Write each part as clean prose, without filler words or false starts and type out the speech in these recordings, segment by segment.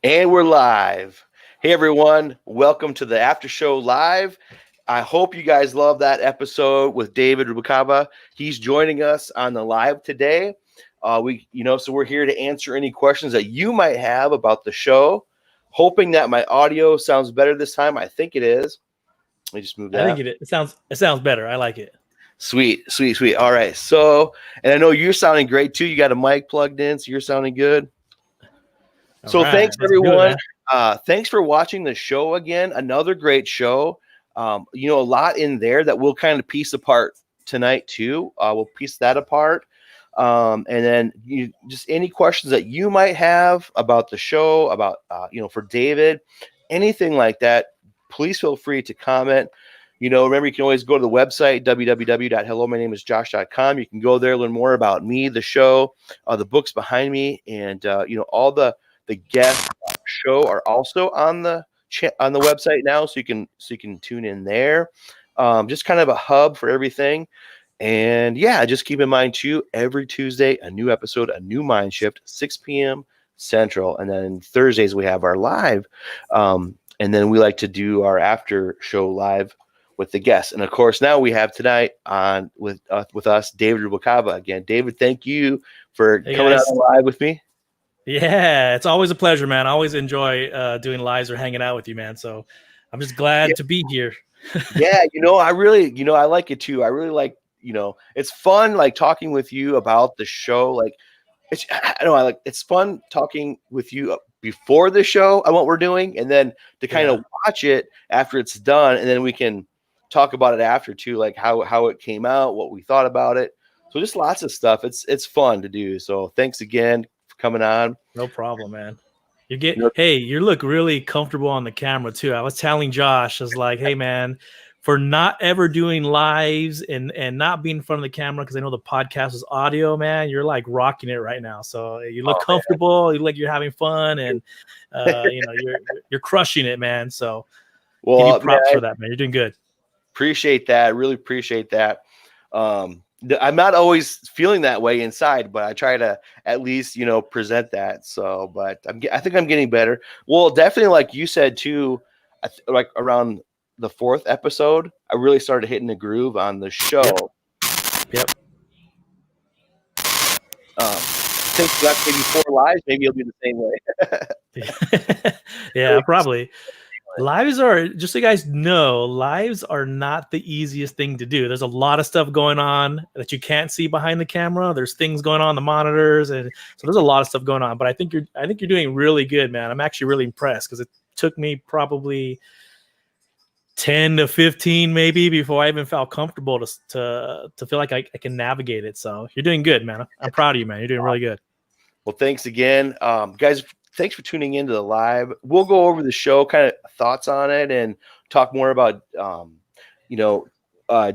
And we're live. Hey everyone, welcome to the after show live. I hope you guys love that episode with David Rubalcava. He's joining us on the live today. So we're here to answer any questions that you might have about the show. Hoping that my audio sounds better this time. I think it is. Let me just move that. I think it sounds better. I like it. Sweet. All right. So, and I know you're sounding great too. You got a mic plugged in, so you're sounding good. So thanks everyone. Thanks for watching the show again. Another great show. A lot in there that we'll kind of piece apart tonight too. We'll piece that apart. And then just any questions that you might have about the show, about for David, anything like that, please feel free to comment. Remember, you can always go to the website, www.hellomynameisjosh.com. You can go there, learn more about me, the show, the books behind me, and all the guests show are also on the website now, so you can tune in there. Just kind of a hub for everything. And yeah, just keep in mind too, every Tuesday, a new episode, a new mind shift, 6 p.m. Central. And then Thursdays we have our live. And then we like to do our after show live with the guests. And of course, now we have tonight on with us, David Rubalcava again. David, thank you for coming out live with me. Yeah, it's always a pleasure, man. I always enjoy doing lives or hanging out with you, man. So I'm just glad to be here. Yeah, I really, I like it too. I really like, it's fun like talking with you about the show. Like it's fun talking with you before the show on what we're doing, and then to kind of watch it after it's done, and then we can talk about it after too, like how it came out, what we thought about it. So just lots of stuff. It's fun to do. So thanks again for coming on. No problem, man. You look really comfortable on the camera too. I was telling Josh, I was like, hey man, for not ever doing lives and not being in front of the camera, because I know the podcast is audio, man, you're like rocking it right now. So you look comfortable, you look like you're having fun, and you're crushing it, man. So give you props for that, man. You're doing good. Appreciate that. Really appreciate that. I'm not always feeling that way inside, but I try to at least, present that. So, but I think I'm getting better. Well, definitely, like you said too, like around the 4th episode, I really started hitting the groove on the show. Yep. Since that's maybe 4 lives, maybe you'll be the same way. Yeah, probably. Lives are, just so you guys know, lives are not the easiest thing to do. There's a lot of stuff going on that you can't see behind the camera. There's things going on the monitors, and so there's a lot of stuff going on. But I think you're doing really good, man. I'm actually really impressed, because it took me probably 10 to 15 maybe before I even felt comfortable to feel like I can navigate it. So you're doing good, man. I'm proud of you, man. You're doing really good. Well, thanks again, guys. Thanks for tuning into the live. We'll go over the show, kind of thoughts on it, and talk more about,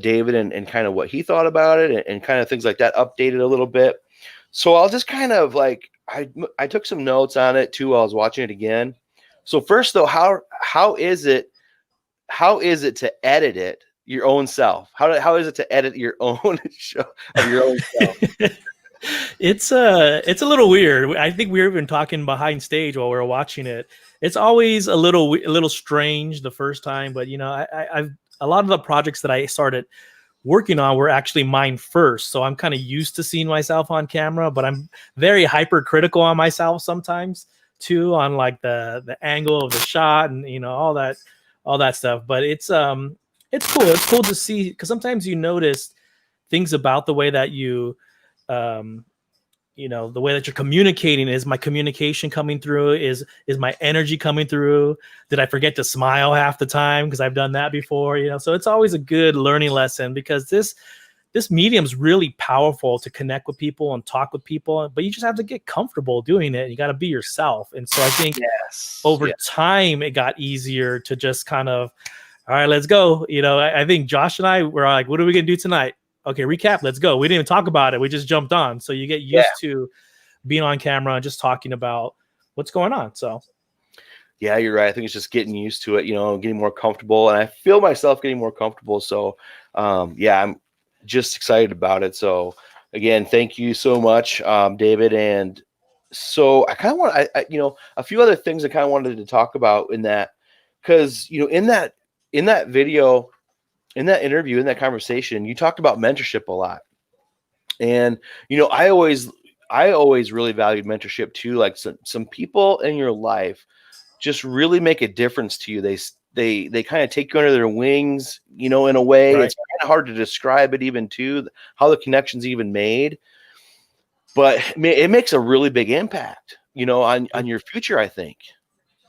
David and kind of what he thought about it, and kind of things like that, updated a little bit. So I'll just kind of like, I took some notes on it too while I was watching it again. So first though, how is it to edit it your own self? How is it to edit your own show of your own self? It's a little weird. I think we were even talking behind stage while we were watching it. It's always a little strange the first time, but I've a lot of the projects that I started working on were actually mine first, so I'm kind of used to seeing myself on camera. But I'm very hypercritical on myself sometimes too, on like the angle of the shot and all that stuff. But it's cool. It's cool to see, because sometimes you notice things about the way that you. The way that you're communicating. Is my communication coming through? Is my energy coming through? Did I forget to smile half the time? Because I've done that before, so it's always a good learning lesson, because this medium's really powerful to connect with people and talk with people, but you just have to get comfortable doing it. You got to be yourself. And so I think over time, it got easier to just kind of, all right, let's go. I think Josh and I were like, what are we going to do tonight? Okay, recap, let's go. We didn't even talk about it. We just jumped on. So you get used to being on camera and just talking about what's going on. So yeah, you're right. I think it's just getting used to it, getting more comfortable. And I feel myself getting more comfortable. So I'm just excited about it. So again, thank you so much, David. And so I kind of want, a few other things I kind of wanted to talk about in that, because in that video, in that interview, in that conversation, you talked about mentorship a lot, and I always really valued mentorship too. Like some people in your life just really make a difference to you. They kind of take you under their wings, in a way. Right. It's kind of hard to describe it even too, how the connection's even made, but it makes a really big impact, on your future, I think.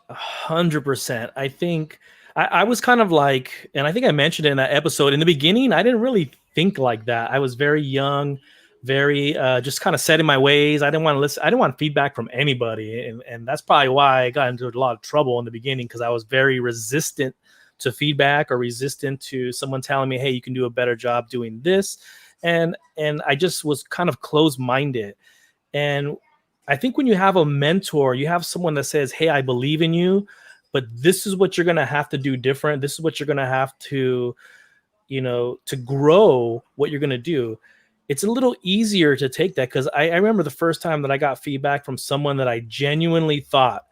100%. I think I was kind of like, and I think I mentioned it in that episode in the beginning, I didn't really think like that. I was very young, very just kind of set in my ways. I didn't want to listen. I didn't want feedback from anybody. And that's probably why I got into a lot of trouble in the beginning, because I was very resistant to feedback or resistant to someone telling me, hey, you can do a better job doing this. And I just was kind of closed-minded. And I think when you have a mentor, you have someone that says, hey, I believe in you, but this is what you're going to have to do different. This is what you're going to have to, to grow what you're going to do. It's a little easier to take that, because I remember the first time that I got feedback from someone that I genuinely thought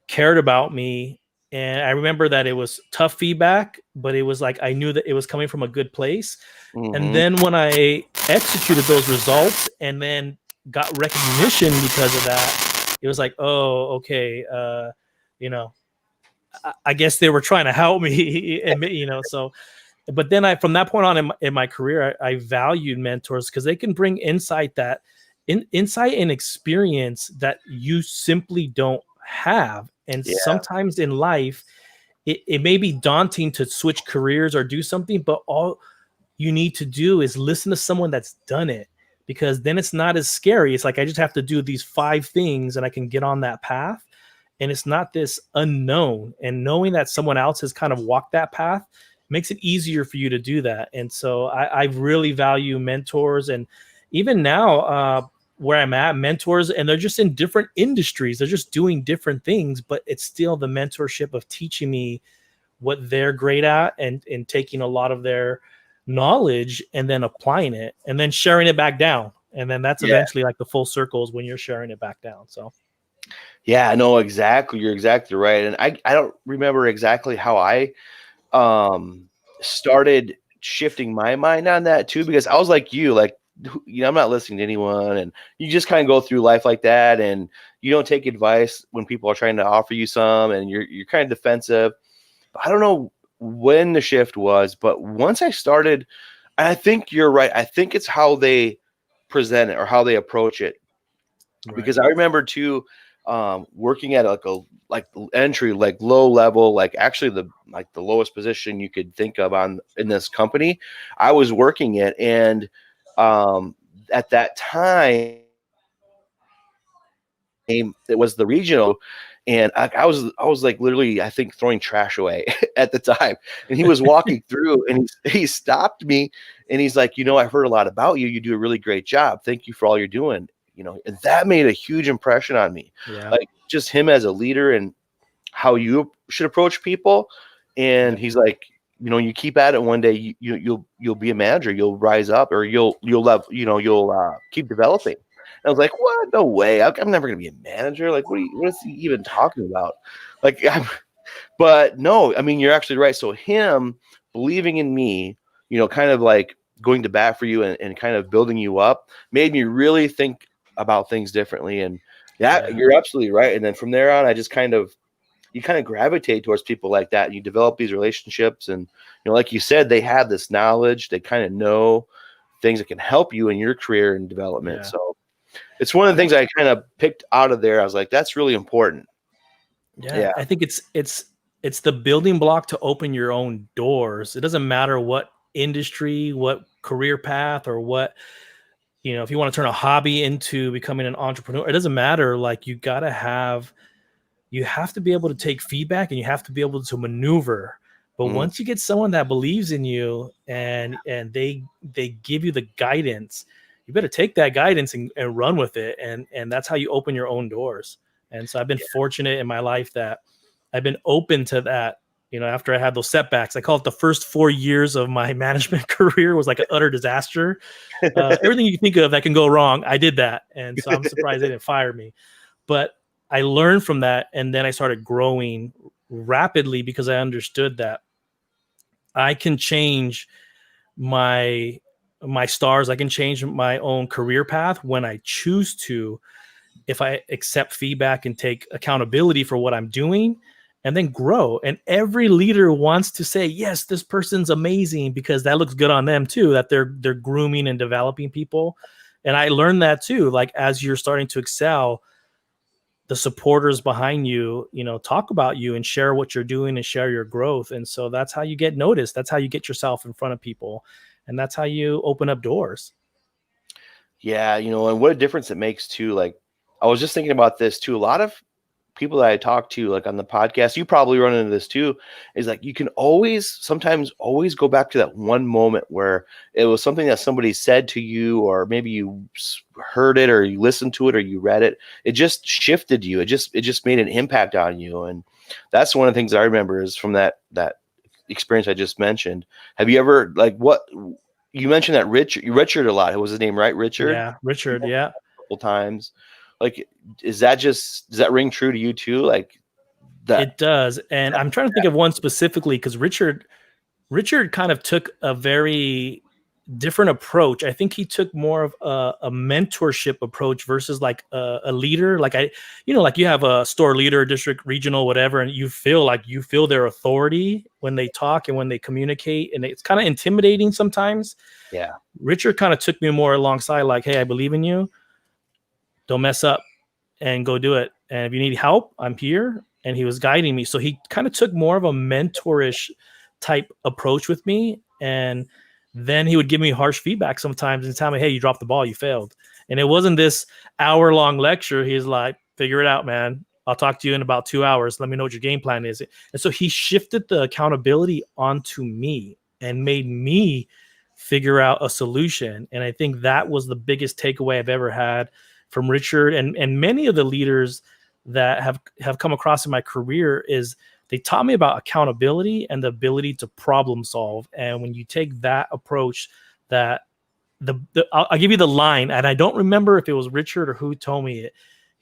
cared about me. And I remember that it was tough feedback, but it was like I knew that it was coming from a good place. And Hmm. then when I executed those results and then got recognition because of that, it was like, oh, okay, you know, I guess they were trying to help me, and so. But then from that point on in my career, I valued mentors because they can bring insight and experience that you simply don't have. And Yeah. sometimes in life, it may be daunting to switch careers or do something, but all you need to do is listen to someone that's done it, because then it's not as scary. It's like I just have to do these 5 things and I can get on that path. And it's not this unknown. And knowing that someone else has kind of walked that path makes it easier for you to do that. And so I really value mentors. And even now, where I'm at, mentors, and they're just in different industries. They're just doing different things, but it's still the mentorship of teaching me what they're great at, and taking a lot of their knowledge and then applying it and then sharing it back down. And then that's Yeah. eventually like the full circles when you're sharing it back down. So Yeah, no, exactly. You're exactly right. And I don't remember exactly how I um started shifting my mind on that too, because I was like you, like, I'm not listening to anyone, and you just kind of go through life like that, and you don't take advice when people are trying to offer you some, and you're kind of defensive. I don't know when the shift was, but once I started, and I think you're right. I think it's how they present it or how they approach it, right. because I remember too, working at like entry, like low level, like actually the lowest position you could think of in this company. I was working it, and um, at that time it was the regional, and I was like literally, I think, throwing trash away at the time, and he was walking through, and he stopped me, and he's like, I've heard a lot about you. You do a really great job. Thank you for all you're doing. And that made a huge impression on me. Yeah. Like, just him as a leader and how you should approach people. And Yep. he's like, you keep at it, one day you'll be a manager, you'll rise up, or you'll love, you'll keep developing. And I was like, what? No way. I'm never gonna be a manager. Like, what is he even talking about? Like, but no, I mean, you're actually right. So him believing in me, kind of like going to bat for you, and kind of building you up, made me really think about things differently. And yeah, Yeah. you're absolutely right. And then from there on, I just you kind of gravitate towards people like that, and you develop these relationships. And like you said, they have this knowledge, they kind of know things that can help you in your career and development. Yeah. So it's one of the things I kind of picked out of there. I was like, that's really important. Yeah. Yeah. I think it's the building block to open your own doors. It doesn't matter what industry, what career path, or what, if you want to turn a hobby into becoming an entrepreneur, it doesn't matter. Like you have to be able to take feedback, and you have to be able to maneuver. But Mhm. once you get someone that believes in you, and they give you the guidance, you better take that guidance and run with it. And that's how you open your own doors. And so I've been fortunate in my life that I've been open to that after I had those setbacks. I call it the first 4 years of my management career was like an utter disaster. Everything you think of that can go wrong, I did that. And so I'm surprised they didn't fire me. But I learned from that, and then I started growing rapidly because I understood that I can change my stars. I can change my own career path when I choose to, if I accept feedback and take accountability for what I'm doing, and then grow. And every leader wants to say, yes, this person's amazing, because that looks good on them too, that they're grooming and developing people. And I learned that too. Like, as you're starting to excel, the supporters behind you, talk about you and share what you're doing and share your growth. And so that's how you get noticed. That's how you get yourself in front of people. And that's how you open up doors. Yeah, and what a difference it makes too. Like, I was just thinking about this too. A lot of people that I talk to, like on the podcast, you probably run into this too, is like you can sometimes always go back to that one moment where it was something that somebody said to you, or maybe you heard it, or you listened to it, or you read it. It just shifted you. It just made an impact on you. And that's one of the things I remember is from that experience I just mentioned. Have you ever, like, what you mentioned that Richard a lot? Was his name right? Richard? Yeah, Richard. Yeah. A couple times. Like, does that ring true to you too? Like that? It does. And I'm trying to think of one specifically, because Richard kind of took a very different approach. I think he took more of a mentorship approach versus like a leader. Like like you have a store leader, district, regional, whatever, and you feel their authority when they talk and when they communicate, and it's kind of intimidating sometimes. Yeah. Richard kind of took me more alongside, like, hey, I believe in you. Don't mess up and go do it. And if you need help, I'm here. And he was guiding me. So he kind of took more of a mentorish type approach with me. And then he would give me harsh feedback sometimes and tell me, hey, you dropped the ball, you failed. And it wasn't this hour-long lecture. He's like, figure it out, man. I'll talk to you in about 2 hours. Let me know what your game plan is. And so he shifted the accountability onto me and made me figure out a solution. And I think that was the biggest takeaway I've ever had from Richard and many of the leaders that have come across in my career. Is they taught me about accountability and the ability to problem solve. And when you take that approach, that I'll give you the line, and I don't remember if it was Richard or who told me it.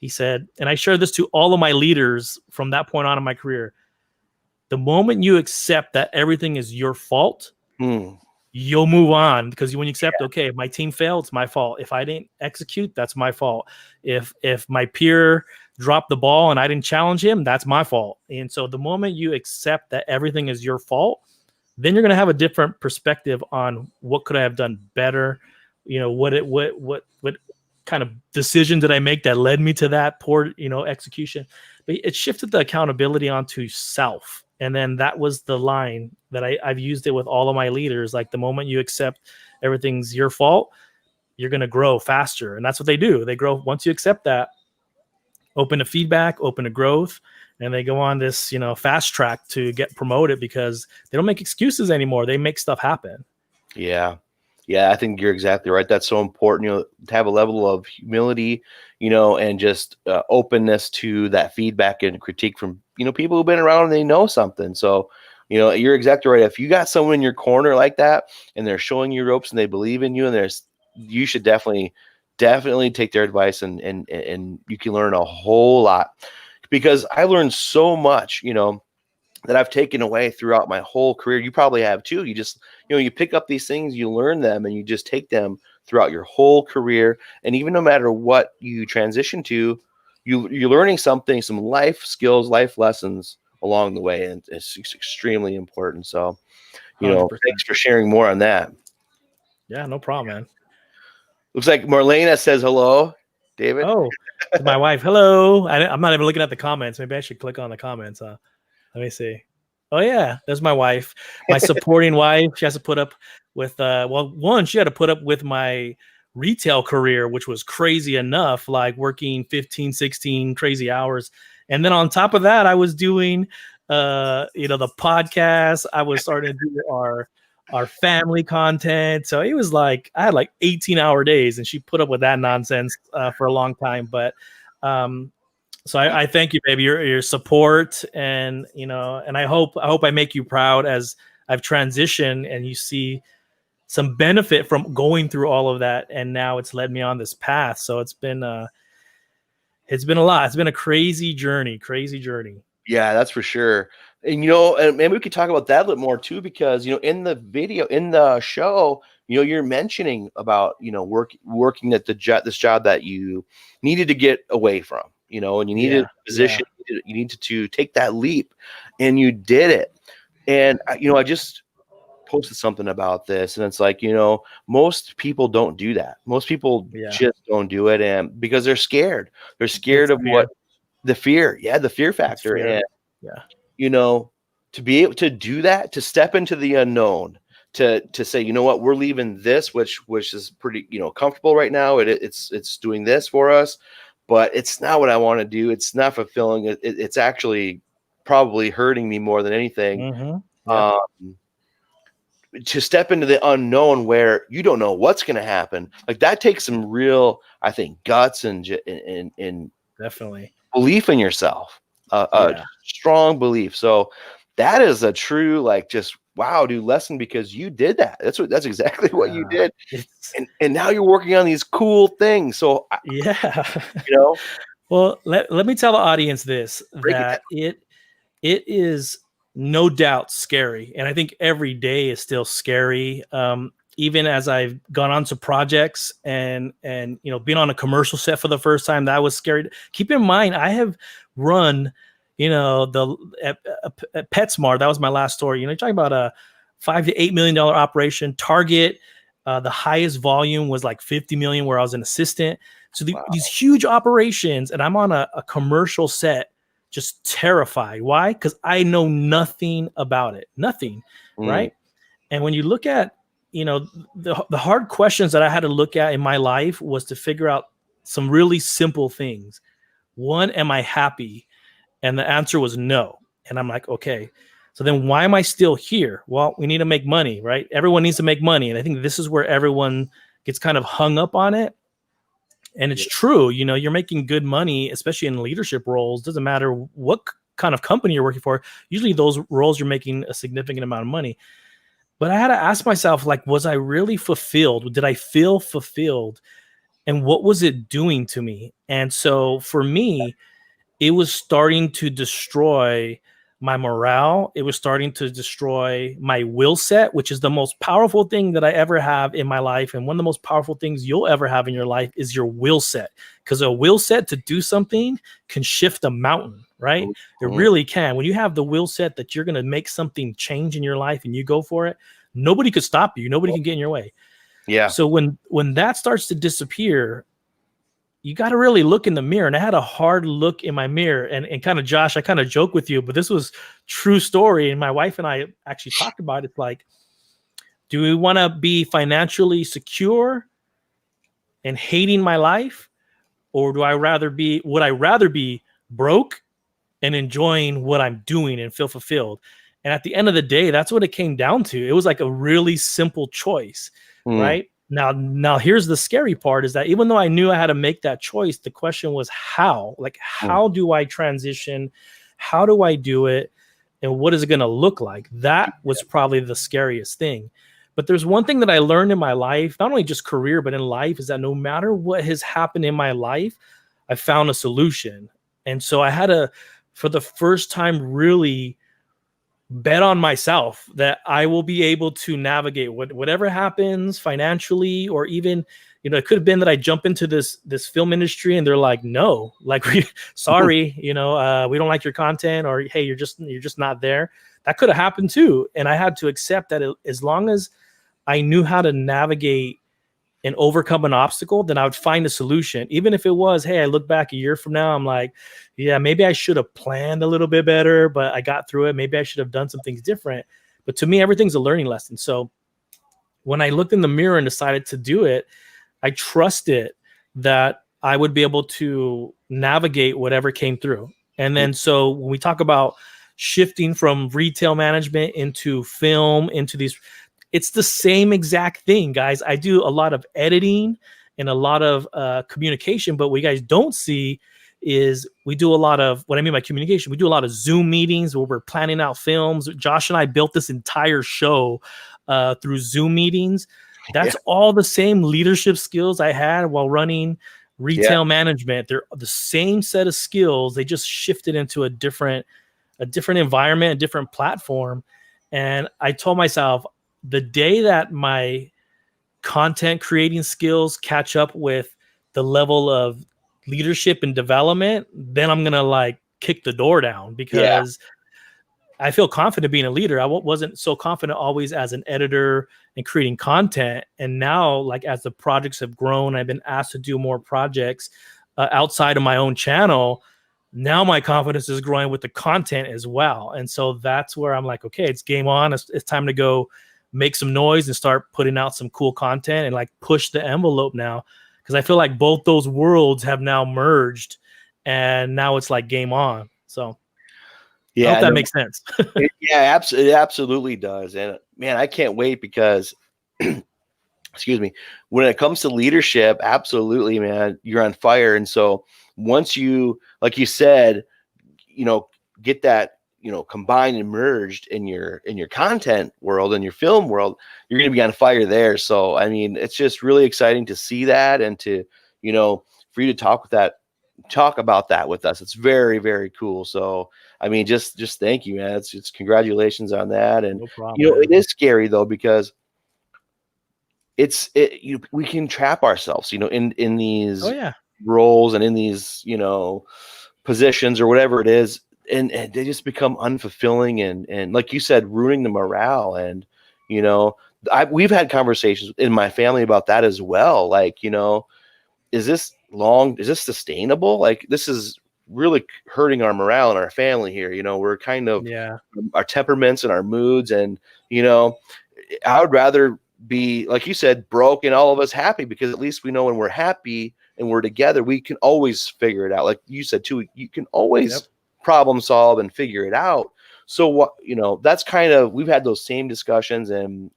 He said, and I share this to all of my leaders from that point on in my career: the moment you accept that everything is your fault, you'll move on, because when you accept, okay, if my team failed, it's my fault. If I didn't execute, that's my fault. If my peer dropped the ball and I didn't challenge him, that's my fault. And so the moment you accept that everything is your fault, then you're going to have a different perspective on what could I have done better. What kind of decision did I make that led me to that poor, execution? But it shifted the accountability onto self. And then that was the line that I've used it with all of my leaders. Like, the moment you accept everything's your fault, you're going to grow faster. And that's what they do. They grow. Once you accept that, open to feedback, open to growth, and they go on this, fast track to get promoted, because they don't make excuses anymore. They make stuff happen. Yeah. Yeah, I think you're exactly right. That's so important, to have a level of humility, and just openness to that feedback and critique from, people who've been around and they know something. So, you're exactly right. If you got someone in your corner like that and they're showing you ropes and they believe in you, and you should definitely take their advice, and you can learn a whole lot, because I learned so much, that I've taken away throughout my whole career. You probably have too. You just, you pick up these things, you learn them, and you just take them throughout your whole career. And even no matter what you transition to, you're learning something, some life skills, life lessons along the way. And it's extremely important. So, 100%. Thanks for sharing more on that. Yeah, no problem, man. Looks like Marlena says hello, David. Oh, it's my wife. Hello. I'm not even looking at the comments. Maybe I should click on the comments. Let me see. Oh yeah, there's my wife, my supporting wife. She has to put up with she had to put up with my retail career, which was crazy enough, like working 15, 16 crazy hours. And then on top of that, I was doing the podcast. I was starting to do our family content. So it was like I had like 18-hour days, and she put up with that nonsense for a long time. But So I thank you, baby, your support, and and I hope I make you proud as I've transitioned and you see some benefit from going through all of that, and now it's led me on this path. So it's been a lot. It's been a crazy journey. Yeah, that's for sure. And and maybe we could talk about that a little more too, because in the show, you're mentioning about working at this job that you needed to get away from, and you needed a position, you needed to take that leap, and you did it. And I just posted something about this, and it's like, most people don't do that. Most people just don't do it, and because they're scared. They're scared of what the fear. Yeah, the fear factor. And to be able to do that, to step into the unknown, to say, what, we're leaving this, which is pretty, comfortable right now. It's doing this for us, but it's not what I want to do. It's not fulfilling. It's actually probably hurting me more than anything. To step into the unknown where you don't know what's going to happen, like that takes some real, I think, guts and definitely belief in yourself, a strong belief. So that is a true, like, just wow, dude, lesson, because you did that. That's exactly what you did. And now you're working on these cool things. So well, let me tell the audience this, that it is no doubt scary. And I think every day is still scary. Even as I've gone on to projects and being on a commercial set for the first time, that was scary. Keep in mind, I have run, at PetSmart. That was my last store. You're talking about a $5 to $8 million operation. Target, the highest volume was like 50 million, where I was an assistant. So these huge operations, and I'm on a commercial set, just terrified. Why? Because I know nothing about it. Nothing. Right. And when you look at, the hard questions that I had to look at in my life was to figure out some really simple things. One, am I happy? And the answer was no. And I'm like, okay, so then why am I still here? Well, we need to make money, right? Everyone needs to make money. And I think this is where everyone gets kind of hung up on it. And it's true, you're making good money, especially in leadership roles. Doesn't matter what kind of company you're working for. Usually those roles, you're making a significant amount of money. But I had to ask myself, like, was I really fulfilled? Did I feel fulfilled? And what was it doing to me? And so for me, it was starting to destroy my morale. It was starting to destroy my will set, which is the most powerful thing that I ever have in my life. And one of the most powerful things you'll ever have in your life is your will set, because a will set to do something can shift a mountain, right? It really can. When you have the will set that you're going to make something change in your life and you go for it, nobody could stop you. Nobody can get in your way. Yeah. So when that starts to disappear, you got to really look in the mirror. And I had a hard look in my mirror, and kind of, Josh, I kind of joke with you, but this was true story. And my wife and I actually talked about it. Like, do we want to be financially secure and hating my life? Or would I rather be broke and enjoying what I'm doing and feel fulfilled? And at the end of the day, that's what it came down to. It was like a really simple choice, right? Now here's the scary part, is that even though I knew I had to make that choice, the question was how? Like, how do I transition? How do I do it? And what is it going to look like? That was probably the scariest thing. But there's one thing that I learned in my life, not only just career, but in life, is that no matter what has happened in my life, I found a solution. And so I had to, for the first time, really bet on myself that I will be able to navigate whatever happens financially, or even, it could have been that I jump into this film industry and they're like, no, like, sorry, we don't like your content, or, hey, you're just not there. That could have happened too. And I had to accept that as long as I knew how to navigate and overcome an obstacle, then I would find a solution. Even if it was, hey, I look back a year from now, I'm like, yeah, maybe I should have planned a little bit better, but I got through it. Maybe I should have done some things different. But to me, everything's a learning lesson. So when I looked in the mirror and decided to do it, I trusted that I would be able to navigate whatever came through. And then, so when we talk about shifting from retail management into film, into these, it's the same exact thing, guys. I do a lot of editing and a lot of communication, but what you guys don't see is we do a lot of, what I mean by communication, we do a lot of Zoom meetings where we're planning out films. Josh and I built this entire show through Zoom meetings. That's all the same leadership skills I had while running retail management. They're the same set of skills. They just shifted into a different environment, a different platform. And I told myself, the day that my content creating skills catch up with the level of leadership and development, then I'm gonna like kick the door down, because I feel confident being a leader. I wasn't so confident always as an editor and creating content. And now, like, as the projects have grown, I've been asked to do more projects outside of my own channel. Now my confidence is growing with the content as well. And so that's where I'm like, okay, it's game on. It's time to go make some noise and start putting out some cool content and like push the envelope now. Because I feel like both those worlds have now merged, and now it's like game on. So I hope that makes sense. It absolutely does. And man, I can't wait, because excuse me, when it comes to leadership, absolutely, man, you're on fire. And so once you, like you said, get that, combined and merged in your content world and your film world, you're going to be on fire there. So, I mean, it's just really exciting to see that, and to, for you to talk about that with us. It's very, very cool. So, I mean, just thank you, man. It's congratulations on that. And, no problem, it is scary though, because we can trap ourselves, in these roles and in these, positions or whatever it is. And they just become unfulfilling and like you said, ruining the morale. And, we've had conversations in my family about that as well. Like, is this sustainable? Like, this is really hurting our morale in our family here. We're kind of our temperaments and our moods. And, I would rather be, like you said, broke and all of us happy, because at least we know when we're happy and we're together, we can always figure it out. Like you said too, you can always problem solve and figure it out. So what, that's kind of, we've had those same discussions. And,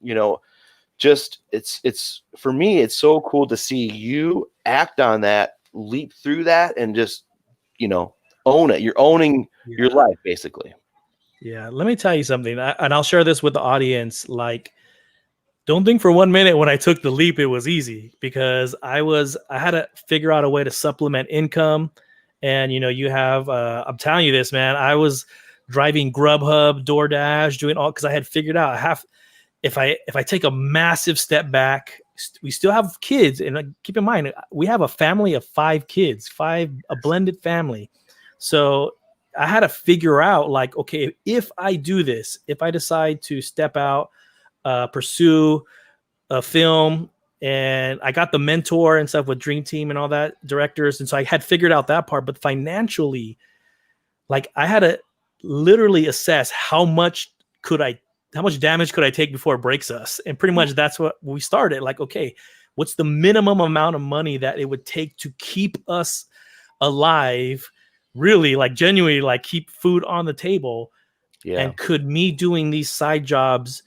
just it's for me, it's so cool to see you act on that, leap through that, and just, own it. You're owning your life, basically. Yeah. Let me tell you something, and I'll share this with the audience. Like, don't think for 1 minute when I took the leap it was easy, because I had to figure out a way to supplement income. And, you have, I'm telling you this, man, I was driving Grubhub, DoorDash, doing all, because I had figured out if I take a massive step back, we still have kids. And keep in mind, we have a family of 5 kids, a blended family. So I had to figure out, like, okay, if I do this, if I decide to step out, pursue a film, and I got the mentor and stuff with Dream Team and all that, directors. And so I had figured out that part, but financially, like, I had to literally assess how much damage could I take before it breaks us? And pretty much that's what we started. Like, okay, what's the minimum amount of money that it would take to keep us alive? Really, like, genuinely, like, keep food on the table. Yeah. And could me doing these side jobs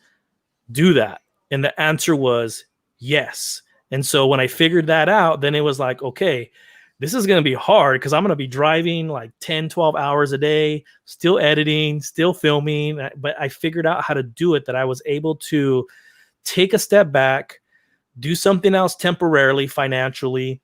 do that? And the answer was yes. And so when I figured that out, then it was like, okay, this is going to be hard, because I'm going to be driving like 10, 12 hours a day, still editing, still filming. But I figured out how to do it, that I was able to take a step back, do something else temporarily, financially,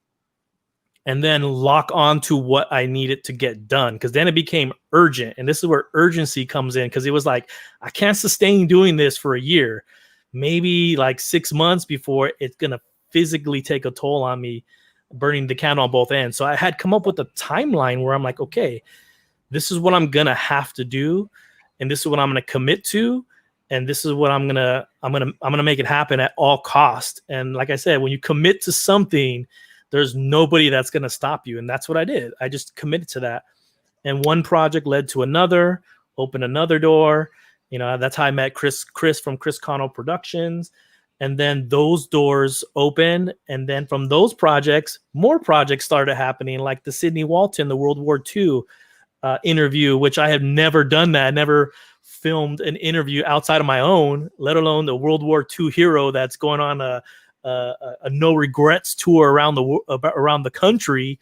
and then lock on to what I needed to get done. Because then it became urgent. And this is where urgency comes in, because it was like, I can't sustain doing this for a year, maybe like 6 months before it's going to physically take a toll on me, burning the candle on both ends. So I had come up with a timeline where I'm like, okay, this is what I'm going to have to do. And this is what I'm going to commit to. And this is what I'm going to make it happen at all cost. And like I said, when you commit to something, there's nobody that's going to stop you. And that's what I did. I just committed to that. And one project led to another, opened another door. That's how I met Chris from Chris Connell Productions. And then those doors opened. And then from those projects, more projects started happening, like the Sidney Walton, the World War II interview, which I have never done that. I never filmed an interview outside of my own, let alone the World War II hero that's going on a no regrets tour around the country.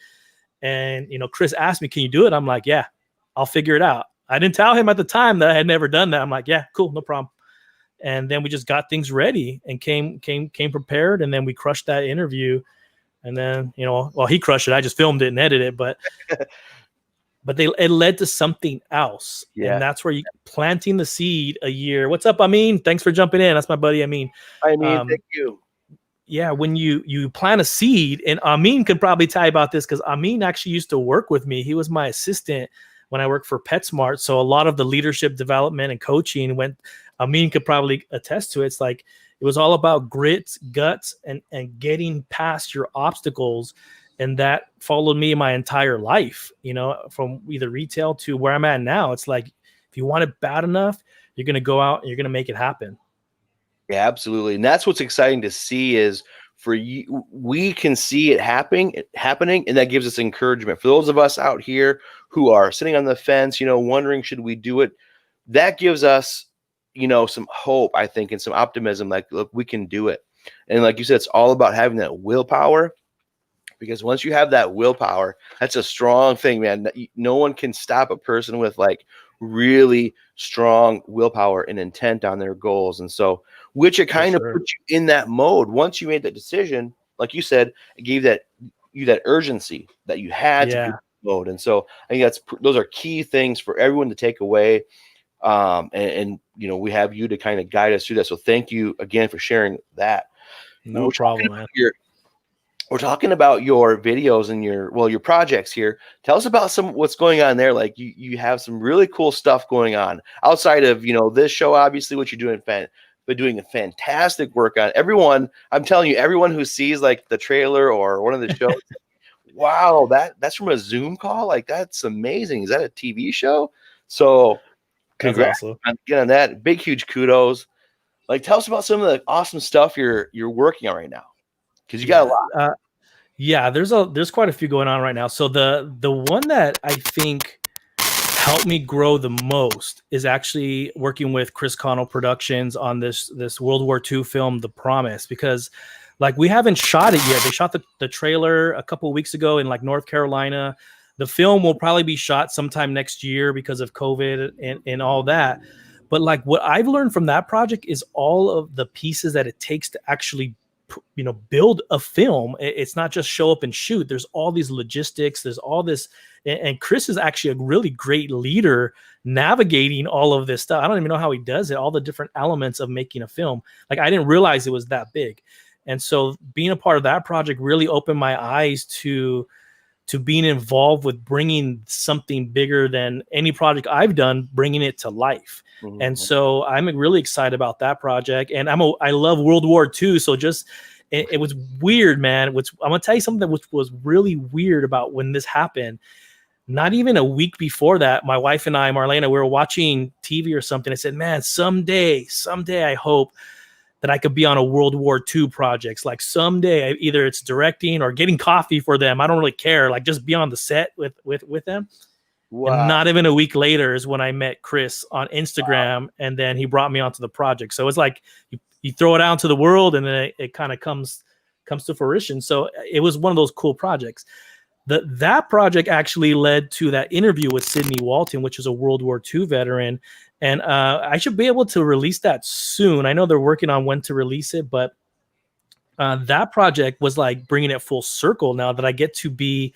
And, Chris asked me, can you do it? I'm like, yeah, I'll figure it out. I didn't tell him at the time that I had never done that. I'm like, yeah, cool, no problem. And then we just got things ready and came prepared. And then we crushed that interview. And then, well, he crushed it. I just filmed it and edited it, but it led to something else. Yeah. And that's where you planting the seed a year. What's up, Amin? Thanks for jumping in. That's my buddy, Amin. Thank you. Yeah, when you plant a seed, and Amin can probably tell you about this because Amin actually used to work with me. He was my assistant when I worked for PetSmart. So a lot of the leadership development and coaching Amin could probably attest to it. It's like it was all about grit, guts, and getting past your obstacles. And that followed me my entire life, from either retail to where I'm at now. It's like, if you want it bad enough, you're going to go out and you're going to make it happen. Yeah, absolutely. And that's what's exciting to see is for you, we can see it happening, and that gives us encouragement. For those of us out here who are sitting on the fence, wondering, should we do it? That gives us, some hope, I think, and some optimism. Like, look, we can do it. And like you said, it's all about having that willpower, because once you have that willpower, that's a strong thing, man. No one can stop a person with like really strong willpower and intent on their goals. And so, which it kind of puts you in that mode. Once you made that decision, like you said, it gave you that urgency that you had to be mode. And so I think those are key things for everyone to take away. And we have you to kind of guide us through that. So thank you again for sharing that. No problem, man. We're talking about your videos and your projects here. Tell us about what's going on there. Like you have some really cool stuff going on outside of, this show, obviously, what you're doing, but doing a fantastic work on everyone. I'm telling you, everyone who sees like the trailer or one of the shows, wow, that's from a Zoom call. Like, that's amazing. Is that a TV show? So congrats on getting that. Big, huge kudos. Like, tell us about some of the awesome stuff you're working on right now. Because you got a lot. There's quite a few going on right now. So the one that I think helped me grow the most is actually working with Chris Connell Productions on this World War II film, The Promise, because like we haven't shot it yet. They shot the trailer a couple of weeks ago in like North Carolina. The film will probably be shot sometime next year because of COVID and all that. But like what I've learned from that project is all of the pieces that it takes to actually build a film. It's not just show up and shoot. There's all these logistics. There's all this, and Chris is actually a really great leader navigating all of this stuff. I don't even know how he does it. All the different elements of making a film. Like, I didn't realize it was that big. And so being a part of that project really opened my eyes to being involved with bringing something bigger than any project I've done, bringing it to life. Mm-hmm. And so I'm really excited about that project. And I love World War II. So just, it was weird, man. I'm going to tell you something which was really weird about when this happened. Not even a week before that, my wife and I, Marlena, we were watching TV or something. I said, man, someday I hope that I could be on a World War II projects. Like someday, either it's directing or getting coffee for them. I don't really care. Like, just be on the set with them. Wow. And not even a week later is when I met Chris on Instagram. Wow. And then he brought me onto the project. So it's like you throw it out into the world, and then it kind of comes to fruition. So it was one of those cool projects. That project actually led to that interview with Sidney Walton, which is a World War II veteran. And I should be able to release that soon. I know they're working on when to release it, but that project was like bringing it full circle now that I get to be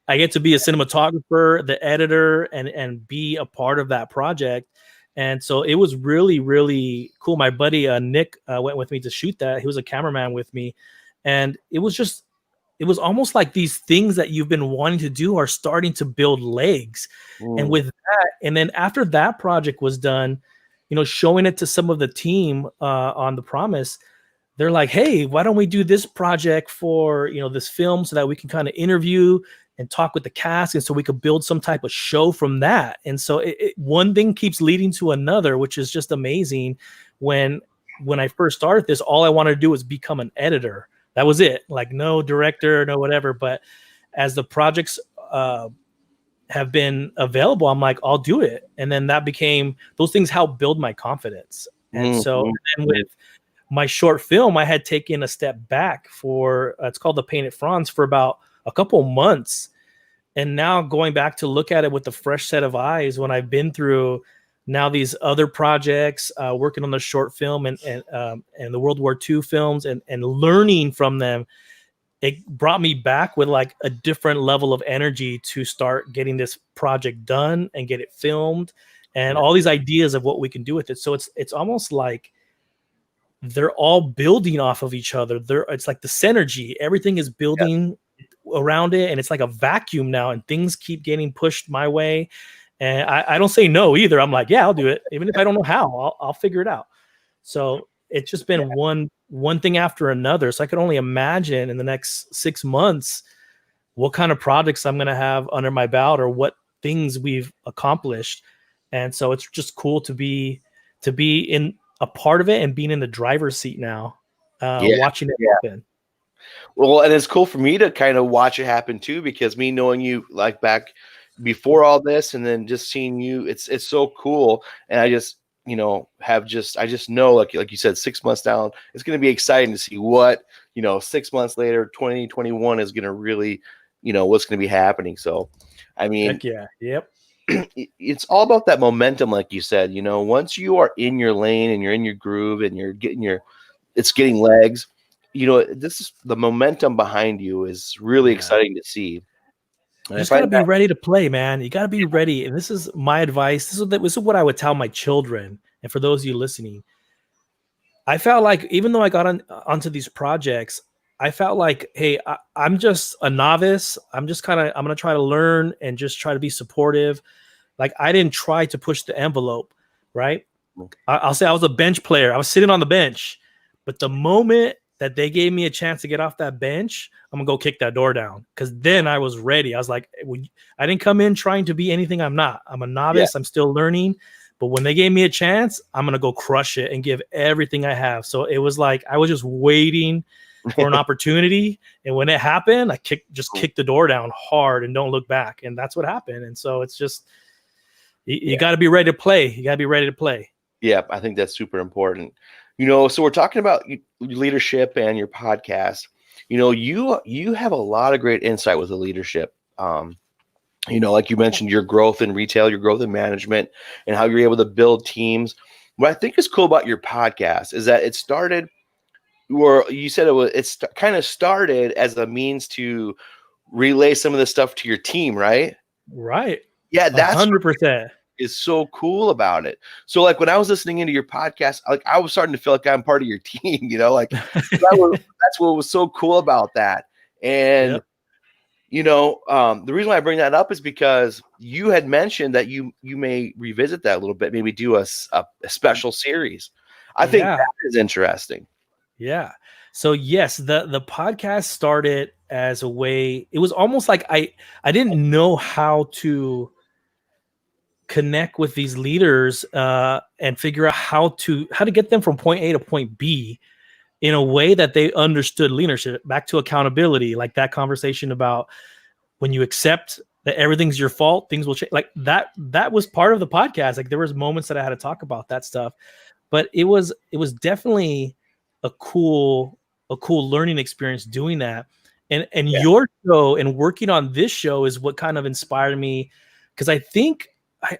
a cinematographer, the editor, and be a part of that project. And so it was really, really cool. My buddy Nick went with me to shoot that. He was a cameraman with me. And it was almost like these things that you've been wanting to do are starting to build legs. Ooh. And with that, and then after that project was done, showing it to some of the team on The Promise, they're like, hey, why don't we do this project for, this film so that we can kind of interview and talk with the cast, and so we could build some type of show from that. And so one thing keeps leading to another, which is just amazing. When I first started this, all I wanted to do was become an editor. That was it. Like, no director, no whatever. But as the projects have been available, I'm like, I'll do it. And then those things help build my confidence. And so then with my short film, I had taken a step back for, it's called The Painted Fronds, for about a couple months. And now going back to look at it with a fresh set of eyes, when I've been through now these other projects, working on the short film and the World War II films, and learning from them, it brought me back with like a different level of energy to start getting this project done and get it filmed, and all these ideas of what we can do with it. So it's almost like they're all building off of each other. It's like the synergy. Everything is building around it, and it's like a vacuum now, and things keep getting pushed my way. And I don't say no either. I'm like, yeah, I'll do it. Even if I don't know how, I'll figure it out. So it's just been one thing after another. So I can only imagine in the next 6 months what kind of projects I'm going to have under my belt, or what things we've accomplished. And so it's just cool to be in a part of it and being in the driver's seat now, watching it happen. Well, and it's cool for me to kind of watch it happen too, because me knowing you like back before all this, and then just seeing you, it's so cool. And I just, I just know, like you said, 6 months down, it's going to be exciting to see what, 6 months later, 2021 is going to really, what's going to be happening. So, I mean, heck yeah. Yep. It's all about that momentum, like you said. Once you are in your lane and you're in your groove and you're it's getting legs, this is the momentum behind you is really exciting to see. You just got to be ready to play, man. You got to be ready. And this is my advice. This is what I would tell my children. And for those of you listening, I felt like, even though I got onto these projects, I felt like, hey, I'm just a novice. I'm going to try to learn and just try to be supportive. Like, I didn't try to push the envelope, right? I'll say I was a bench player. I was sitting on the bench. But the moment that they gave me a chance to get off that bench, I'm going to go kick that door down. Because then I was ready. I was like, I didn't come in trying to be anything I'm not. I'm a novice. I'm still learning. But when they gave me a chance, I'm going to go crush it and give everything I have. So it was like I was just waiting for an opportunity. And when it happened, I kicked the door down hard and don't look back. And that's what happened. And so it's just, you got to be ready to play. You got to be ready to play. Yeah, I think that's super important. So we're talking about leadership and your podcast. You have a lot of great insight with the leadership. Like you mentioned, your growth in retail, your growth in management, and how you're able to build teams. What I think is cool about your podcast is that it started, or you said it's kind of started as a means to relay some of the stuff to your team, right? Right. Yeah, that's 100%. Is so cool about it. So like when I was listening into your podcast, like I was starting to feel like I'm part of your team, like that's what was so cool about that. And the reason why I bring that up is because you had mentioned that you may revisit that a little bit, maybe do a special series. I think that is interesting. Yeah. So yes, the podcast started as a way. It was almost like I didn't know how to connect with these leaders and figure out how to get them from point A to point B in a way that they understood leadership. Back to accountability, like that conversation about when you accept that everything's your fault, things will change. Like that was part of the podcast. Like there was moments that I had to talk about that stuff, but it was definitely a cool learning experience doing that. And your show and working on this show is what kind of inspired me, because I think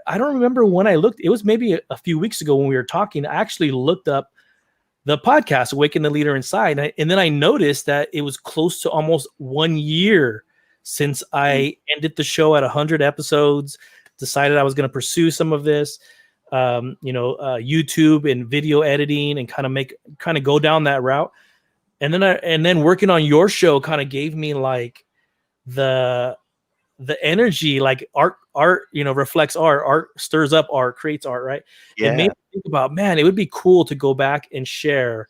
I don't remember when I looked. It was maybe a few weeks ago when we were talking. I actually looked up the podcast, Awaken the Leader Inside. And then I noticed that it was close to almost 1 year since I ended the show at 100 episodes, decided I was going to pursue some of this, YouTube and video editing, and kind of go down that route. And then working on your show kind of gave me like the energy, like art, reflects art stirs up art, creates art, right? Yeah. It made me think about, man, it would be cool to go back and share,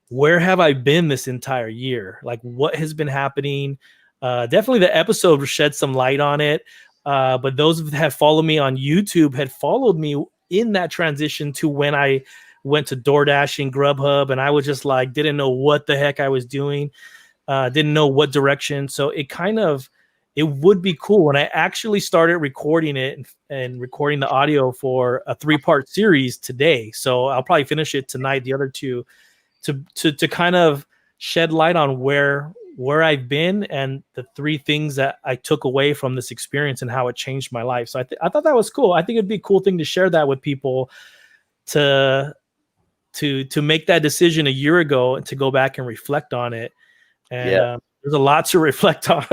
where have I been this entire year? Like what has been happening? Definitely the episode shed some light on it. But those that have followed me on YouTube had followed me in that transition to when I went to DoorDash and Grubhub, and I was just like, didn't know what the heck I was doing. Didn't know what direction. So it would be cool when I actually started recording it and recording the audio for a 3-part series today. So I'll probably finish it tonight, the other two, to kind of shed light on where where I've been and the 3 things that I took away from this experience and how it changed my life. So I thought that was cool. I think it'd be a cool thing to share that with people, to make that decision a year ago and to go back and reflect on it. And Yeah. there's a lot to reflect on.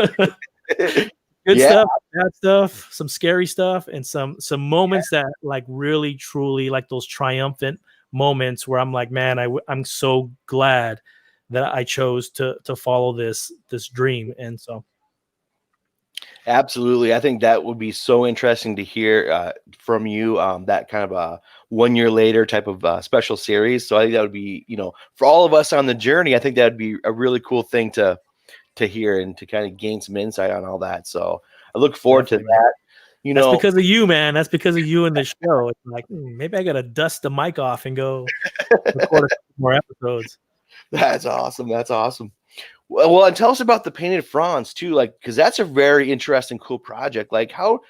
Good Yeah. stuff, bad stuff, some scary stuff, and some moments that like really truly like those triumphant moments where I'm like, man, I'm so glad that I chose to follow this dream. And so Absolutely. I think that would be so interesting to hear from you, that kind of a 1 year later type of special series. So I think that would be, for all of us on the journey, I think that would be a really cool thing to hear and to kind of gain some insight on all that. So I look forward definitely, to man. that. That's because of you, man. That's because of you and the show. It's like, maybe I got to dust the mic off and go record a couple more episodes. That's awesome. That's awesome. Well, and tell us about the painted fronds too, like, because that's a very interesting, cool project. Like, tell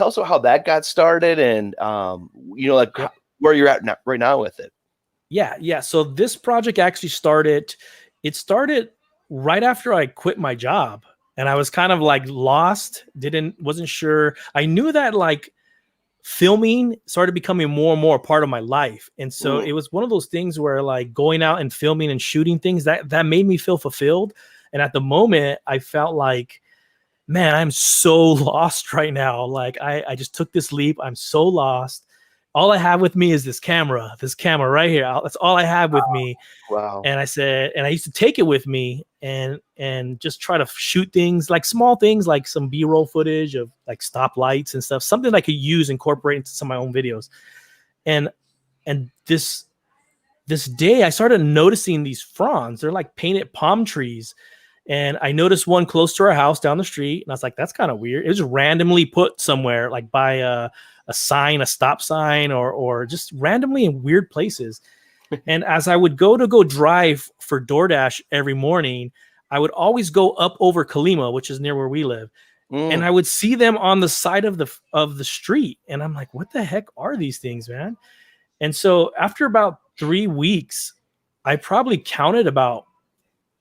us about how that got started, and Yep. where you're at now, right now with it. Yeah. So this project actually started. It started right after I quit my job, and I was kind of like lost. Wasn't sure. I knew that like filming started becoming more and more a part of my life, and so it was one of those things where like going out and filming and shooting things that made me feel fulfilled. And at the moment, I felt like, man, I'm so lost right now. Like I just took this leap. I'm so lost. All I have with me is this camera right here. That's all I have with me. Wow. And I said, and I used to take it with me and just try to shoot things, like small things, like some B-roll footage of like stoplights and stuff, something that I could use, incorporate into some of my own videos. And this day I started noticing these fronds. They're like painted palm trees. And I noticed one close to our house down the street. And I was like, that's kind of weird. It was randomly put somewhere, like by a sign, a stop sign, or just randomly in weird places. And as I would go drive for DoorDash every morning, I would always go up over Kalima, which is near where we live. And I would see them on the side of the street. And I'm like, what the heck are these things, man? And so after about 3 weeks, I probably counted about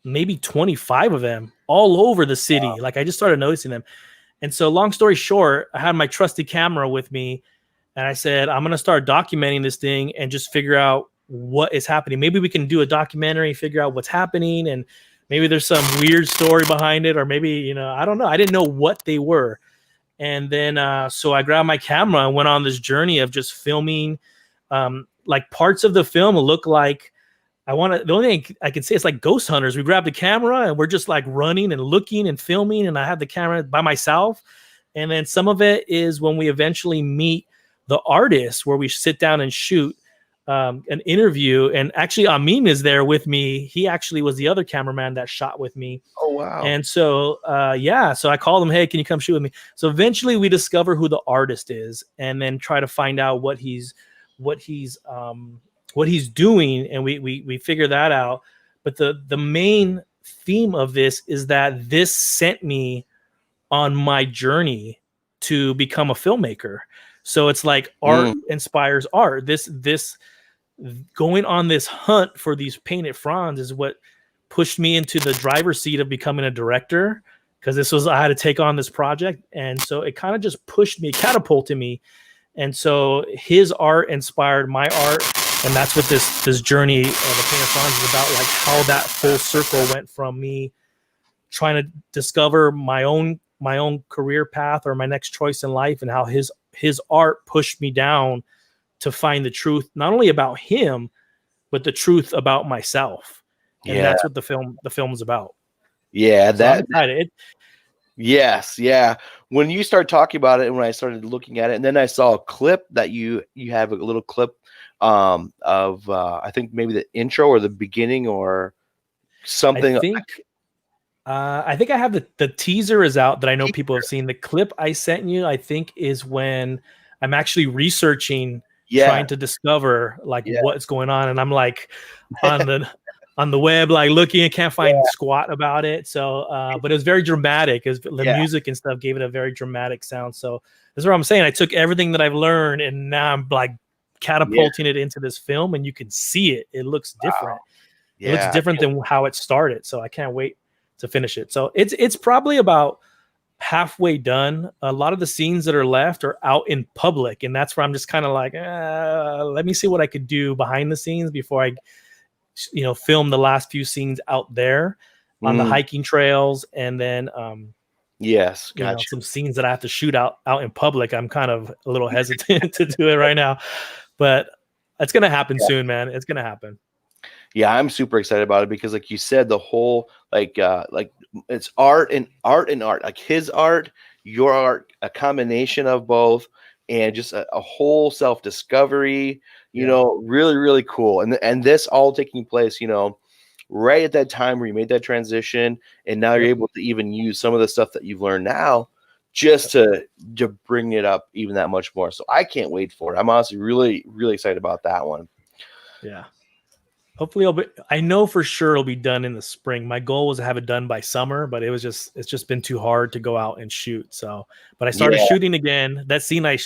maybe 25 of them all over the city. Wow. Like I just started noticing them. And so long story short, I had my trusty camera with me and I said, I'm going to start documenting this thing and just figure out what is happening. Maybe we can do a documentary, figure out what's happening. And maybe there's some weird story behind it, or maybe, I don't know. I didn't know what they were. And then, so I grabbed my camera and went on this journey of just filming, like parts of the film look like, the only thing I can say is like ghost hunters. We grab the camera and we're just like running and looking and filming, and I have the camera by myself. And then some of it is when we eventually meet the artist, where we sit down and shoot an interview. And actually Amin is there with me. He actually was the other cameraman that shot with me. Oh, wow. And so, so I called him, hey, can you come shoot with me? So eventually we discover who the artist is and then try to find out what he's doing, and we figure that out. But the main theme of this is that this sent me on my journey to become a filmmaker. So it's like art inspires art. This going on this hunt for these painted fronds is what pushed me into the driver's seat of becoming a director, because I had to take on this project. And so it kind of just pushed me, catapulted me. And so his art inspired my art. And that's what this journey of the Painted Fronds is about, like how that full circle went from me trying to discover my own career path or my next choice in life, and how his art pushed me down to find the truth, not only about him, but the truth about myself. And that's what the film is about. Yeah, so I'm excited. Yes, yeah. When you started talking about it, and when I started looking at it, and then I saw a clip that you have a little clip of I think maybe the intro or the beginning or something. I think I have the teaser is out that I know people have seen. The clip I sent you, I think, is when I'm actually researching, trying to discover like what's going on, and I'm like on the web, like looking, and can't find squat about it. So, but it was very dramatic. The music and stuff gave it a very dramatic sound. So that's what I'm saying. I took everything that I've learned, and now I'm like catapulting it into this film, and you can see it. It looks different. It looks different than how it started. So I can't wait finish it. So it's probably about halfway done. A lot of the scenes that are left are out in public, and that's where I'm just kind of like, let me see what I could do behind the scenes before I, film the last few scenes out there on the hiking trails, and then yes, gotcha. some scenes that I have to shoot out in public. I'm kind of a little hesitant to do it right now, but it's gonna happen soon, man. It's gonna happen. Yeah, I'm super excited about it because, like you said, the whole like it's art and art and art, like his art, your art, a combination of both, and just a whole self discovery. Really, really cool. And this all taking place, right at that time where you made that transition, and now you're able to even use some of the stuff that you've learned now, just to bring it up even that much more. So I can't wait for it. I'm honestly really, really excited about that one. Yeah. Hopefully I know for sure it'll be done in the spring. My goal was to have it done by summer, but it's just been too hard to go out and shoot. So, but I started shooting again. That scene I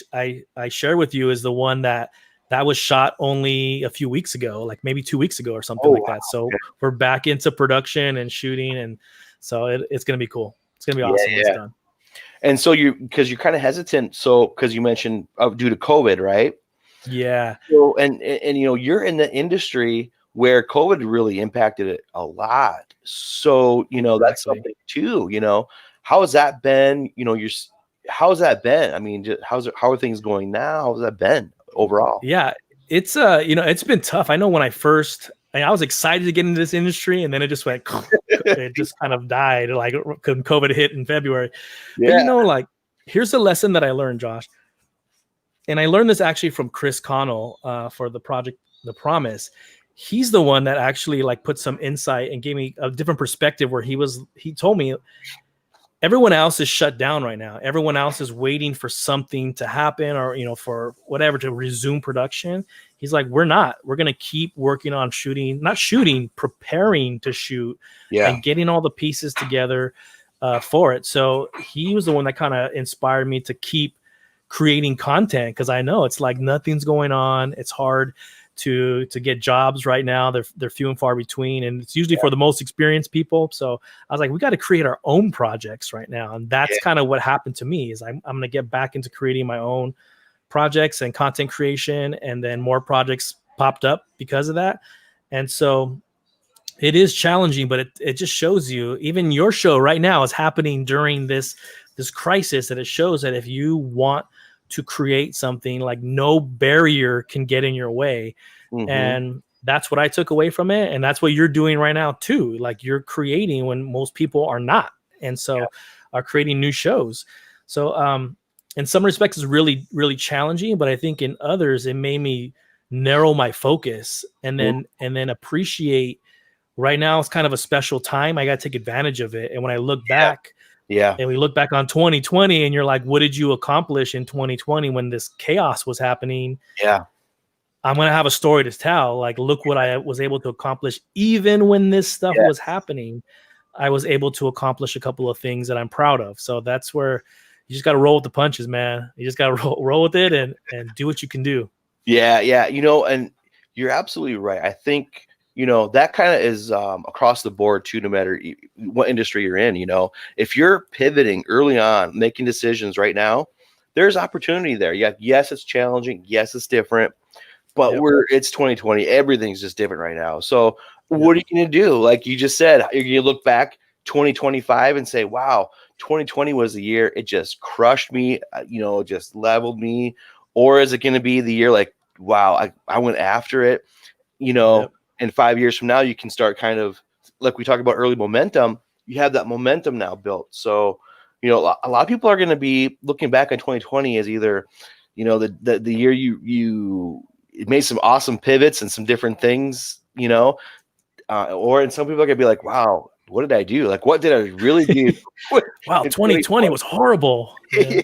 shared with you is the one that was shot only a few weeks ago, like maybe 2 weeks ago or something like that. So we're back into production and shooting. And so it's going to be cool. It's going to be awesome when it's done. And so because you're kind of hesitant. So, cause you mentioned due to COVID, right? Yeah. So, and you're in the industry where COVID really impacted it a lot. So, that's something too, how has that been? How's that been? I mean, how are things going now? How's that been overall? Yeah, it's it's been tough. I know when I was excited to get into this industry, and then it just went, it just kind of died. Like COVID hit in February. Yeah. But like, here's a lesson that I learned, Josh. And I learned this actually from Chris Connell for the project, The Promise. He's the one that actually like put some insight and gave me a different perspective where he told me everyone else is shut down right now. Everyone else is waiting for something to happen or, for whatever to resume production. He's like, we're not. We're going to keep working on preparing to shoot and getting all the pieces together for it. So he was the one that kind of inspired me to keep creating content because I know it's like nothing's going on. It's hard to get jobs right now. They're few and far between, and it's usually for the most experienced people. So I was like, we got to create our own projects right now. And that's kind of what happened to me is I'm going to get back into creating my own projects and content creation. And then more projects popped up because of that. And so it is challenging, but it just shows you, even your show right now is happening during this crisis, that it shows that if you want to create something, like no barrier can get in your way. And that's what I took away from it. And that's what you're doing right now too. Like you're creating when most people are not. And so are creating new shows. So in some respects it's really, really challenging, but I think in others it made me narrow my focus and then appreciate right now. It's kind of a special time. I got to take advantage of it. And when I look back, and we look back on 2020 and you're like, what did you accomplish in 2020 when this chaos was happening? Yeah. I'm going to have a story to tell. Like, look what I was able to accomplish. Even when this stuff was happening, I was able to accomplish a couple of things that I'm proud of. So that's where you just got to roll with the punches, man. You just got to roll with it and do what you can do. Yeah. Yeah. And you're absolutely right. I think, that kind of is across the board too, no matter what industry you're in. If you're pivoting early on, making decisions right now, there's opportunity there. Yeah. Yes, it's challenging. Yes, it's different, but it's 2020. Everything's just different right now. So what are you going to do? Like you just said, you look back 2025 and say, wow, 2020 was the year it just crushed me, just leveled me. Or is it going to be the year like, wow, I went after it, and 5 years from now, you can start kind of like we talked about early momentum. You have that momentum now built. So, a lot of people are going to be looking back on 2020 as either, the year you made some awesome pivots and some different things, or and some people are going to be like, wow, what did I do? Like, what did I really do? Wow, 2020 was horrible. Yeah.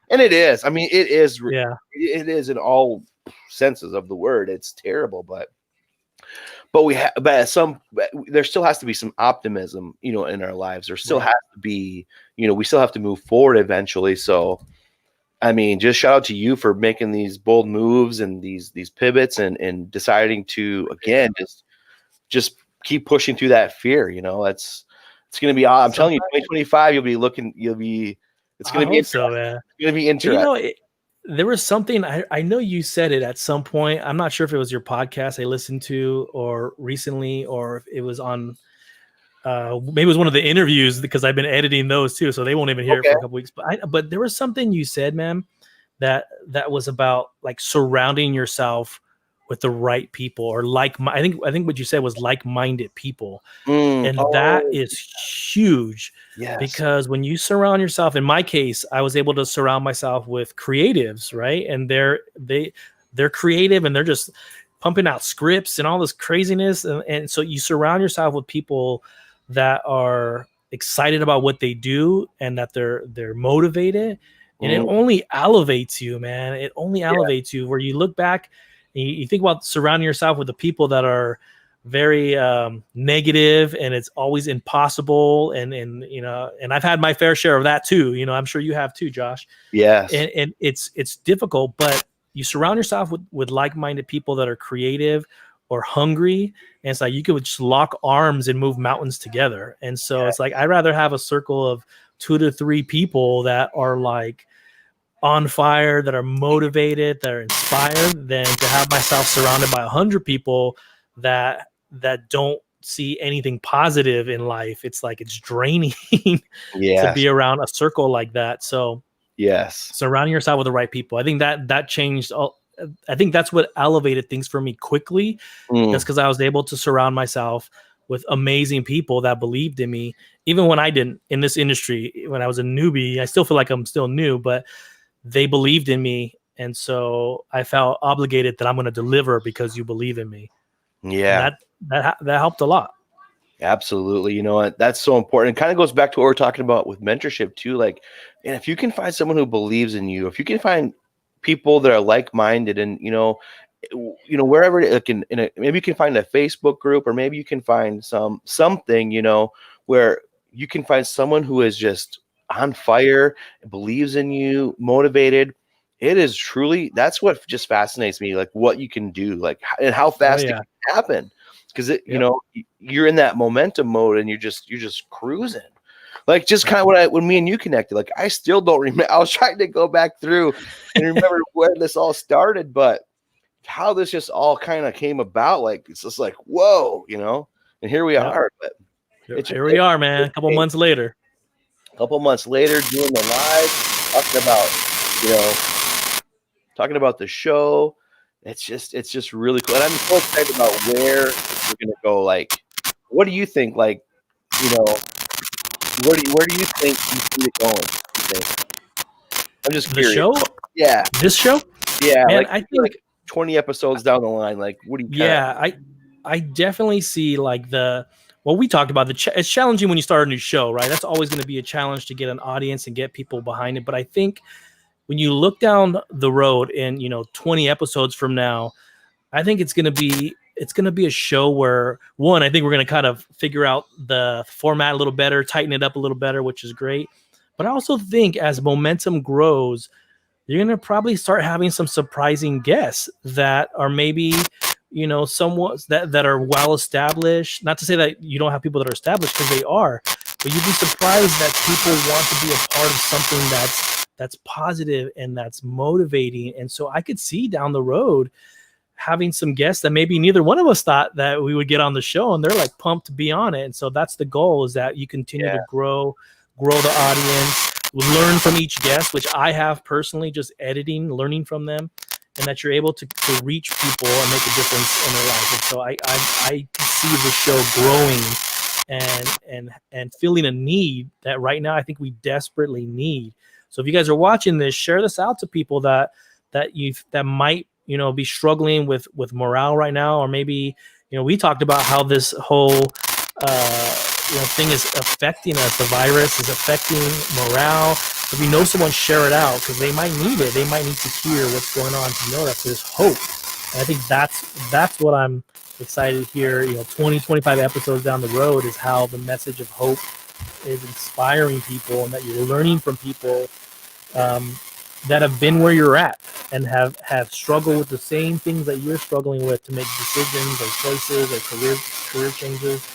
And it is. I mean, it is. Yeah. It is in all senses of the word. It's terrible, but there still has to be some optimism, in our lives. There still has to be, we still have to move forward eventually. So, I mean, just shout out to you for making these bold moves and these pivots and deciding to, again, just keep pushing through that fear. It's going to be, I'm telling you, 2025, it's going to be, so, man. It's going to be interesting. You know, there was something, I know you said it at some point. I'm not sure if it was your podcast I listened to or recently, or if it was on, maybe it was one of the interviews, because I've been editing those too. So they won't even hear it for a couple weeks, but there was something you said, man, that was about like surrounding yourself with the right people, or I think what you said was like-minded people. And that is huge. Yes. Because when you surround yourself, in my case, I was able to surround myself with creatives, right? And they're creative, and they're just pumping out scripts and all this craziness. And so you surround yourself with people that are excited about what they do, and that they're motivated, and it only elevates you, man. It only elevates you, where you look back and you think about surrounding yourself with the people that are very negative, and it's always impossible, and you know, and I've had my fair share of that too. You know, I'm sure you have too, Josh. Yes. And it's difficult, but you surround yourself with like-minded people that are creative or hungry, and it's like you could just lock arms and move mountains together. And so it's like I'd rather have a circle of 2 to 3 people that are like on fire, that are motivated, that are inspired, than to have myself surrounded by 100 people that don't see anything positive in life. It's like it's draining to be around a circle like that. So surrounding yourself with the right people, I think that changed all. I think that's what elevated things for me quickly. That's because I was able to surround myself with amazing people that believed in me, even when I didn't, in this industry. When I was a newbie, I still feel like I'm still new, but they believed in me. And so I felt obligated that I'm going to deliver because you believe in me. Yeah. And that helped a lot. Absolutely. You know what? That's so important. It kind of goes back to what we're talking about with mentorship too. Like, and if you can find someone who believes in you, if you can find people that are like-minded, and you know, wherever, like maybe you can find a Facebook group, or maybe you can find something, you know, where you can find someone who is just on fire, believes in you, motivated. It is truly, that's what just fascinates me, like what you can do, like, and how fast it can happen. Because you know, you're in that momentum mode, and you're just cruising. Like just kind of when me and you connected, like I still don't remember. I was trying to go back through and remember where this all started, but how this just all kind of came about, like it's just like, whoa, you know, and here we are. But here we are, man. A couple months later doing the live, talking about the show. It's just really cool. And I'm so excited about where we're gonna go. Like, what do you think? Like, you know, where do you think you see it going? I'm just curious. The show? Yeah. This show? Yeah. Man, like, I think like 20 episodes down the line. Like, what do you? I definitely see like what we talked about. It's challenging when you start a new show, right? That's always going to be a challenge to get an audience and get people behind it. But I think when you look down the road and, 20 episodes from now, I think it's going to be a show where, one, I think we're going to kind of figure out the format a little better, tighten it up a little better, which is great. But I also think as momentum grows, you're going to probably start having some surprising guests that are maybe, somewhat that are well established. Not to say that you don't have people that are established, because they are, but you'd be surprised that people want to be a part of something that's positive and that's motivating. And so I could see down the road having some guests that maybe neither one of us thought that we would get on the show, and they're like pumped to be on it. And so that's the goal, is that you continue to grow the audience, learn from each guest, which I have personally, just editing, learning from them, and that you're able to reach people and make a difference in their life. And so I see the show growing and feeling a need that right now I think we desperately need. So if you guys are watching this, share this out to people that might, be struggling with morale right now, or maybe, we talked about how this whole thing is affecting us. The virus is affecting morale. If you know someone, share it out, because they might need it. They might need to hear what's going on, to know that there's hope. And I think that's what I'm excited to hear. 20, 25 episodes down the road is how the message of hope is inspiring people, and that you're learning from people that have been where you're at and have struggled with the same things that you're struggling with to make decisions or choices or career changes.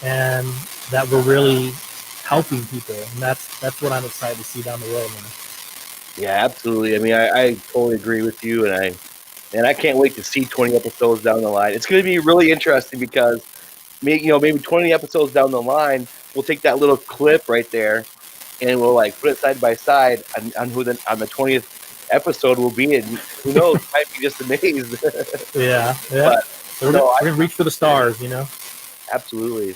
and that we're really helping people. And that's what I'm excited to see down the road, man. Yeah, absolutely. I mean, I totally agree with you, and I can't wait to see 20 episodes down the line. It's going to be really interesting because maybe 20 episodes down the line, we'll take that little clip right there and we'll like put it side by side on who on the 20th episode will be, and who knows, might be just amazed. Yeah. But we're gonna reach for the stars, absolutely.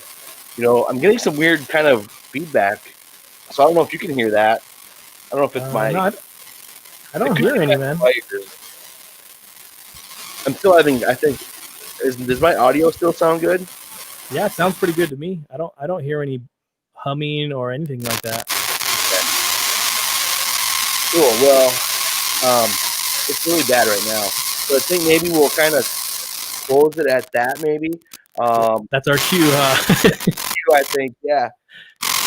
I'm getting some weird kind of feedback, so I don't know if you can hear that. I don't know if it's my. No, I don't hear any, man. I'm still having. I think. Does my audio still sound good? Yeah, it sounds pretty good to me. I don't hear any humming or anything like that. Okay. Cool. Well, it's really bad right now, so I think maybe we'll kind of close it at that. Maybe. That's our cue, huh? I think, yeah.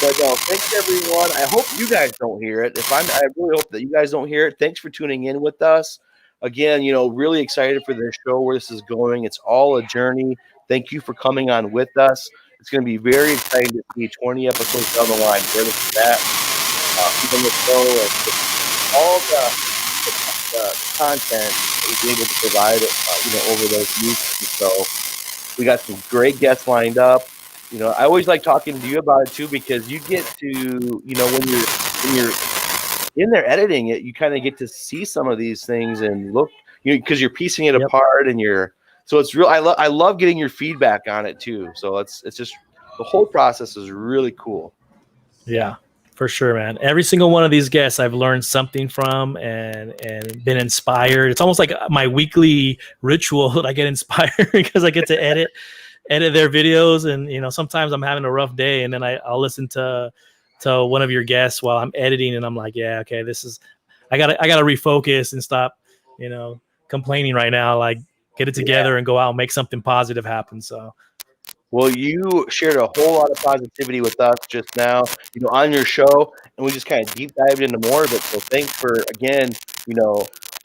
But no, thanks everyone. I hope you guys don't hear it. I really hope that you guys don't hear it. Thanks for tuning in with us. Again, really excited for this show, where this is going. It's all a journey. Thank you for coming on with us. It's going to be very exciting to see 20 episodes down the line where this is at. Even the show and all the content that we're able to provide, over those weeks. So we got some great guests lined up. I always like talking to you about it too, because you get to, when you're in there editing it, you kind of get to see some of these things and look, because you're piecing it apart, and so it's real. I love getting your feedback on it too. So it's just, the whole process is really cool. Yeah, for sure, man. Every single one of these guests I've learned something from and been inspired. It's almost like my weekly ritual that I get inspired because I get to edit their videos. And sometimes I'm having a rough day, and then I'll listen to one of your guests while I'm editing, and I'm like, yeah, okay, I gotta refocus and stop complaining right now. Like, get it together and go out and make something positive happen. So well, you shared a whole lot of positivity with us just now, on your show, and we just kind of deep dived into more of it. So thanks for, again,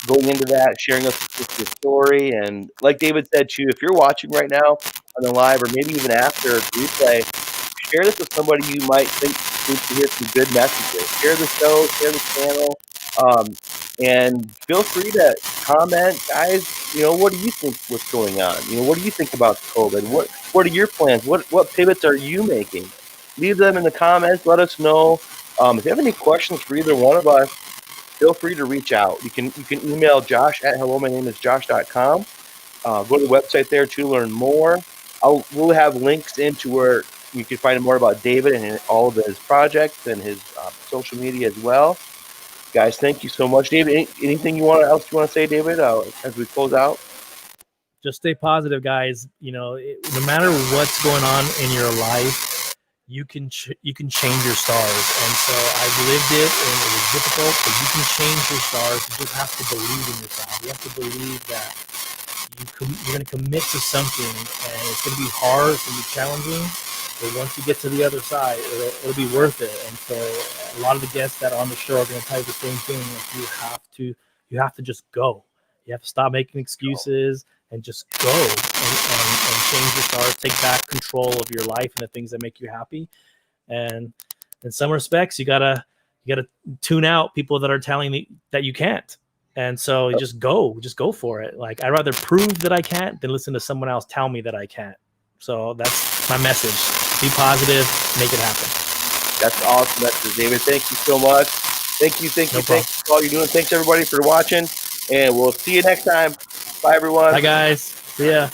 going into that, sharing us your story. And like David said too, if you're watching right now on the live, or maybe even after replay, share this with somebody you might think needs to hear some good messages. Share the show, share the channel, and feel free to comment, guys. What do you think? What's going on? What do you think about COVID? What are your plans? What pivots are you making? Leave them in the comments. Let us know. If you have any questions for either one of us, feel free to reach out. You can email Josh at helloMyNameIsJosh.com. Go to the website there to learn more. We'll have links into where you can find more about David and all of his projects and his social media as well. Guys, thank you so much. David, anything else you want to say, David, as we close out? Just stay positive, guys. No matter what's going on in your life, you can change your stars. And so I've lived it, and it was difficult, but you can change your stars. You just have to believe in yourself. You have to believe that you're going to commit to something, and it's going to be hard, it's going to be challenging, but once you get to the other side, it'll be worth it. And so a lot of the guests that are on the show are going to tell you the same thing. Like, you have to just go. You have to stop making excuses and just go and change your stars. Take back control of your life and the things that make you happy. And in some respects, you gotta tune out people that are telling you that you can't. And so just go for it. Like, I'd rather prove that I can't than listen to someone else tell me that I can't. So that's my message. Be positive, make it happen. That's awesome message, David. Thank you so much. Thank you for all you're doing. Thanks everybody for watching, and we'll see you next time. Bye everyone. Bye guys. See ya.